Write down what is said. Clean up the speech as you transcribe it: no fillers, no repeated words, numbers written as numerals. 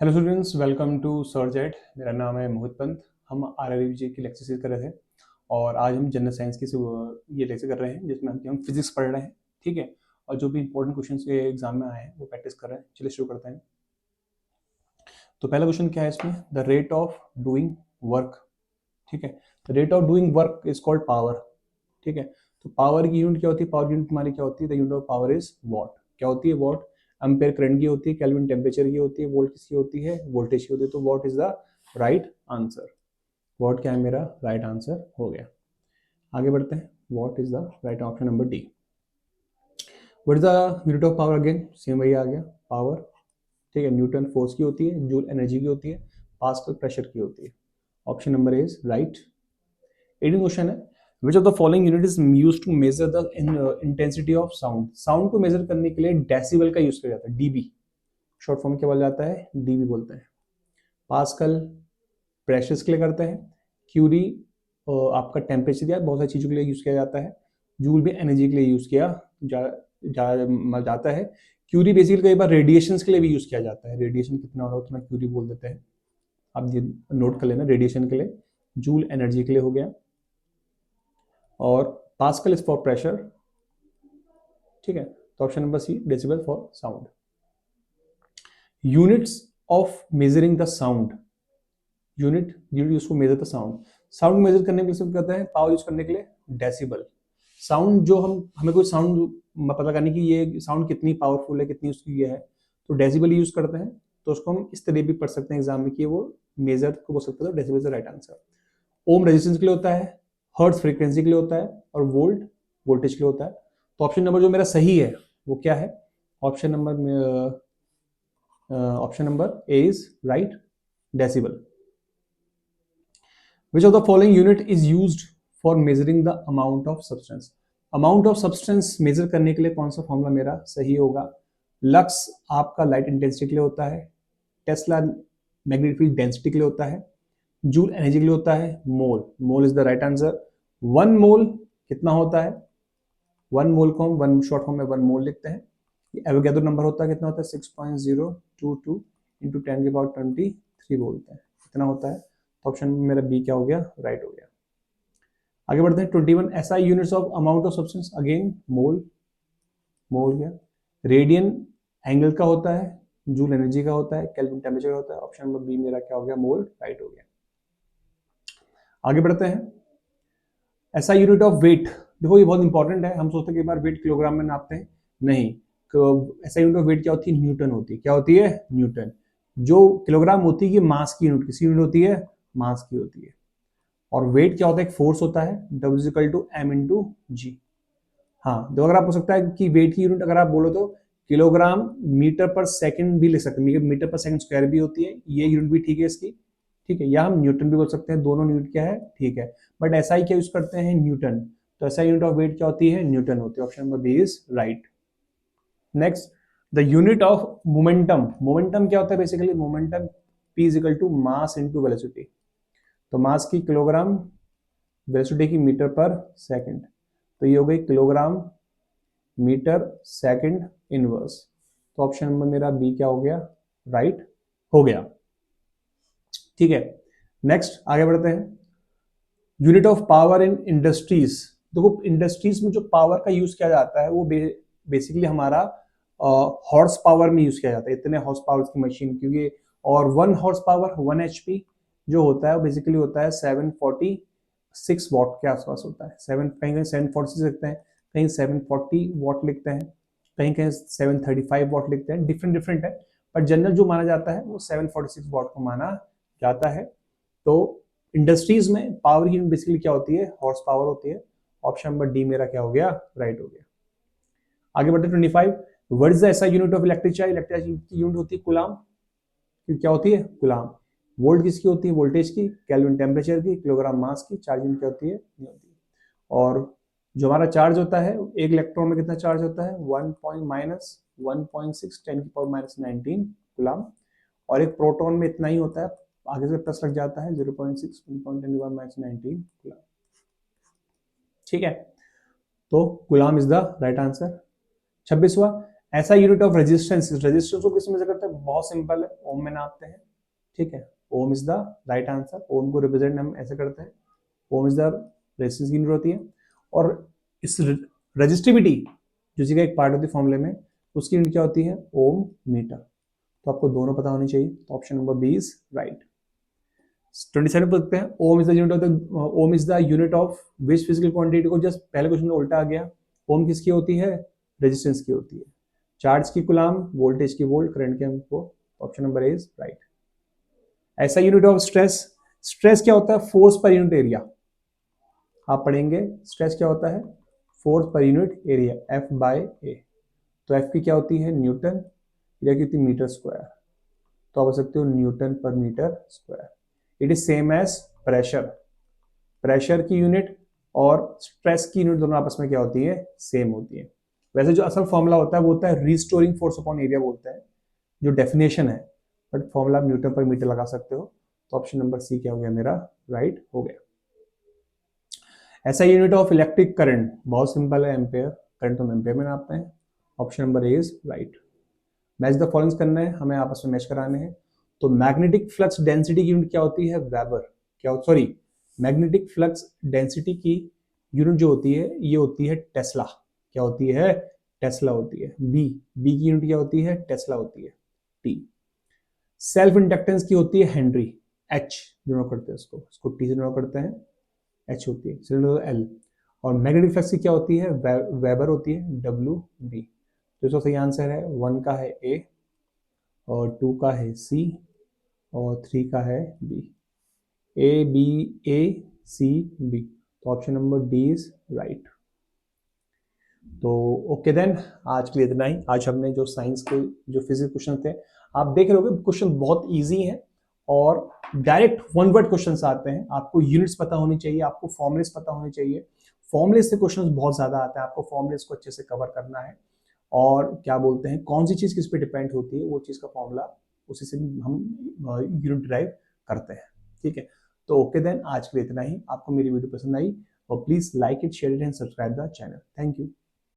Hello students, welcome to search at. मेरा नाम है मोहित पंत। हम RRBG की लेक्चर सीरीज कर रहे थे और आज हम जनरल साइंस की ये लेक्चर कर रहे हैं जिसमें हम फिजिक्स पढ़ रहे हैं। ठीक है, और जो भी इंपॉर्टेंट क्वेश्चंस के एग्जाम में आए हैं वो प्रैक्टिस कर रहे हैं। चलिए शुरू करते हैं। तो पहला क्वेश्चन क्या है इसमें, the rate of doing work. ठीक है, the rate of doing work is called power. ठीक है, तो पावर की यूनिट क्या होती है? पावर यूनिट हमारी क्या होती है? The unit of power is what. क्या होती है? वॉट। एम्पेयर करंट की होती है, केल्विन टेम्परेचर की होती है, वोल्ट किसकी होती है? वोल्टेज की होती है। तो what is the right answer. What क्या है मेरा राइट आंसर हो गया। आगे बढ़ते हैं। What is the right option number D. What is the unit of power? Again same वही आ गया, पावर। ठीक है, न्यूटन फोर्स की होती है, जूल एनर्जी की होती है, पास्कल प्रेशर की होती है। Option number is right. 18 question है, which of the following unit is used to measure the intensity of sound. Sound को मेजर करने के लिए डेसिबल का यूज किया जाता है, डीबी। शॉर्ट फॉर्म क्या बोला जाता है? डीबी बोलते हैं। पास्कल प्रेशर्स के लिए करते हैं। क्यूरी आपका टेम्परेचर दिया, बहुत सारी चीजों के लिए यूज किया जाता है। जूल भी एनर्जी के लिए यूज किया जाता है। क्यूरी बेसिकली कई बार रेडिएशन के लिए भी यूज किया जाता है। रेडिएशन कितना हो रहा है उतना क्यूरी बोल देते हैं। आप ये नोट कर लेना, रेडिएशन के लिए। जूल एनर्जी के लिए हो गया। और पास्कल इज फॉर प्रेशर। ठीक है, तो option number C, decibel for sound. Units of measuring the sound. Unit use to measure the sound. Sound measure करने के लिए कहते हैं, पावर यूज करने के लिए डेसिबल। साउंड जो हमें कोई साउंड पता करने की ये साउंड कितनी पावरफुल है, कितनी उसकी ये है, तो डेसिबल यूज करते हैं। तो उसको हम इस तरह भी पढ़ सकते हैं एग्जाम में कि वो मेजर को बोल सकते हैं, decibel is the right answer. Ohm resistance के लिए होता है, हर्ट्ज फ्रीक्वेंसी के लिए होता है, और वोल्ट वोल्टेज के लिए होता है। तो ऑप्शन नंबर जो मेरा सही है वो क्या है? Option number A is right, decibel. Which of the following unit is used for measuring the amount of substance? Amount of substance measure करने के लिए कौन सा फॉर्मूला मेरा सही होगा? लक्स आपका लाइट इंटेंसिटी के लिए होता है, टेस्ला मैग्नेटिक फील्ड डेंसिटी के लिए होता है, जूल एनर्जी के लिए होता है, mole. Mole is the right answer. 1 mole कितना होता है? 1 मोल को हम वन शॉर्ट फॉर्म में 1 मोल लिखते हैं। एवोगैड्रो नंबर होता है, कितना होता है? 6.022 इंटू 10⁻23 बोलते हैं, कितना होता है? ऑप्शन में मेरा बी क्या हो गया? राइट हो गया। आगे बढ़ते हैं। 21 SI units of amount of substance. Again mole, mole गया। रेडियन एंगल का होता है, जूल एनर्जी का होता है, केल्विन टेम्परेचर का होता है। ऑप्शन नंबर बी मेरा क्या हो गया? मोल राइट हो गया। आगे बढ़ते हैं। SI unit of weight. देखो ये बहुत इंपॉर्टेंट है। हम सोचते हैं कि बार वेट किलोग्राम में नापते हैं, नहीं। SI यूनिट ऑफ वेट क्या होती है? न्यूटन होती है। क्या होती है? न्यूटन। जो किलोग्राम होती है ये मास की यूनिट, किसी यूनिट होती है? मास की होती है। और वेट क्या होता है? एक फोर्स होता है, W=m×g। हाँ, तो अगर आप हो सकता है कि वेट की यूनिट अगर आप बोलो तो किलोग्राम मीटर पर सेकंड भी ले सकते हैं, मीटर पर सेकंड स्क्वायर भी होती है, ये यूनिट भी ठीक है इसकी। ठीक है, या हम न्यूटन भी बोल सकते हैं, दोनों यूनिट क्या है? ठीक है। बट SI क्या यूज करते हैं? न्यूटन। तो SI यूनिट ऑफ वेट क्या होती है? न्यूटन होती है। Option number B is right. Next, the unit of momentum. Momentum क्या होता है? Basically momentum P mass into velocity. तो मास की किलोग्राम, वेलोसिटी की मीटर पर सेकंड, तो ये हो गई किलोग्राम मीटर सेकंड इनवर्स। तो ऑप्शन नंबर मेरा बी क्या हो गया? राइट हो गया। ठीक है, नेक्स्ट आगे बढ़ते हैं। Unit of power in industries. देखो इंडस्ट्रीज में जो पावर का यूज किया जाता है वो बेसिकली हमारा हॉर्स पावर में यूज किया जाता है, इतने हॉर्स पावर की मशीन, क्योंकि और 1 हॉर्स पावर 1 HP जो होता है वो बेसिकली होता है 746 वॉट के आसपास होता है। कहीं कहीं 746 लिखते हैं, कहीं 740 वॉट लिखते हैं, कहीं कहीं 735 वॉट लिखते हैं, डिफरेंट डिफरेंट है। पर जनरल जो माना जाता है वो 746 वॉट को माना जाता है। तो इंडस्ट्रीज में पावर की बेसिकली क्या होती है? हॉर्स पावर होती है। ऑप्शन नंबर डी मेरा क्या हो गया? राइट हो गया। आगे बढ़ते 25। What is the SI unit of electric charge? Electric की यूनिट होती है कूलाम। क्या होती है? कूलाम। वोल्ट किसकी होती है? वोल्टेज की। केल्विन टेम्परेचर की। किलोग्राम मास की। चार्जिंग क्या होती है? नहीं होती है। और जो हमारा चार्ज होता है, एक इलेक्ट्रॉन में कितना चार्ज होता है? 1.6 10⁻19 कूलाम। और एक प्रोटॉन में इतना ही होता है, आगे से प्लस लग जाता है, 0.6 10⁻19 कूलाम। ठीक है, तो coulomb is the right answer. 26वां, ऐसा यूनिट ऑफ रेजिस्टेंस, रेजिस्टेंस को किस में मेजर करते हैं? बहुत सिंपल है, ओम में नापते हैं, ठीक है। ओम इज द राइट आंसर। ओम को रिप्रेजेंट हम ऐसे करते हैं, ओम इज द रेजिस्टेंस की यूनिट होती है। और इस रेजिस्टिविटी जो चीज का एक पार्ट होती है फॉर्मूले में, उसकी यूनिट क्या होती है? Ohm metre. तो आपको दोनों पता होनी चाहिए, तो option number B is right. 27 पूछते हैं, ohm is the unit of the, ohm is the unit of which physical quantity, को जस्ट पहले क्वेश्चन में उल्टा आ गया। ओम किसकी होती है? रेजिस्टेंस की होती है। चार्ज की कुलाम, वोल्टेज की वोल्ट, करंट की amp. Option number A is right. ऐसा यूनिट ऑफ स्ट्रेस, स्ट्रेस क्या होता है? Force per unit area. आप पढ़ेंगे स्ट्रेस क्या होता है? Force per unit area, F by A. तो एफ की क्या होती है? न्यूटन, एरिया की होती है मीटर स्क्वायर। तो आप बोल सकते हो newton per metre square. It is same as pressure, pressure की यूनिट और स्ट्रेस की यूनिट दोनों आपस में क्या होती है? सेम होती है। वैसे जो असल फॉर्मूला होता है वो होता है रिस्टोरिंग फोर्स अपॉन एरिया बोलते हैं, जो डेफिनेशन है, बट फॉर्मूला आप न्यूटन पर मीटर लगा सकते हो। तो ऑप्शन नंबर सी क्या हो गया मेरा? राइट हो गया। ऐसा यूनिट ऑफ इलेक्ट्रिक करंट, बहुत सिंपल है, एम्पेयर। करंट तो हम एम्पेयर में नापते हैं। Option number A is right. Match the followings करना है, हमें आपस में मैच कराने हैं। तो मैग्नेटिक फ्लक्स डेंसिटी की यूनिट क्या होती है? वेबर। क्या, सॉरी, मैग्नेटिक फ्लक्स डेंसिटी की यूनिट जो होती है ये होती है टेस्ला। क्या होती है? टेस्ला होती है। बी, बी की यूनिट क्या होती है? टेस्ला होती है। टी, सेल्फ इंडक्टेंस की होती है हेनरी। एच डिनोट करते हैं इसको टी से डिनोट करते हैं, एच होती है। Cylinder L. और मैग्नेटिक फ्लक्स की क्या होती है? वेबर होती है, डब्ल्यू बी। तो इसका सही आंसर है 1 का है ए, और 2 का है सी, और 3 का है B. A B, A C B. तो option number D is right. तो ओके देन, आज के लिए इतना ही। आज हमने जो साइंस के जो फिजिक्स क्वेश्चन थे, आप देख रहे होगे क्वेश्चन बहुत इजी हैं और डायरेक्ट वन वर्ड क्वेश्चन आते हैं। आपको यूनिट्स पता होनी चाहिए, आपको फॉर्मुलेस पता होने चाहिए। फॉर्मुलेस से क्वेश्चन बहुत ज्यादा आते हैं, आपको फॉर्मुलेस को अच्छे से कवर करना है। और क्या बोलते हैं, कौन सी चीज किस पे डिपेंड होती है, वो चीज का फॉर्मूला, उसी से हम यूनिट ड्राइव करते हैं। ठीक है, तो ओके देन, आज के लिए इतना ही। आपको मेरी वीडियो पसंद आई और please like it, share it and subscribe the channel. Thank you.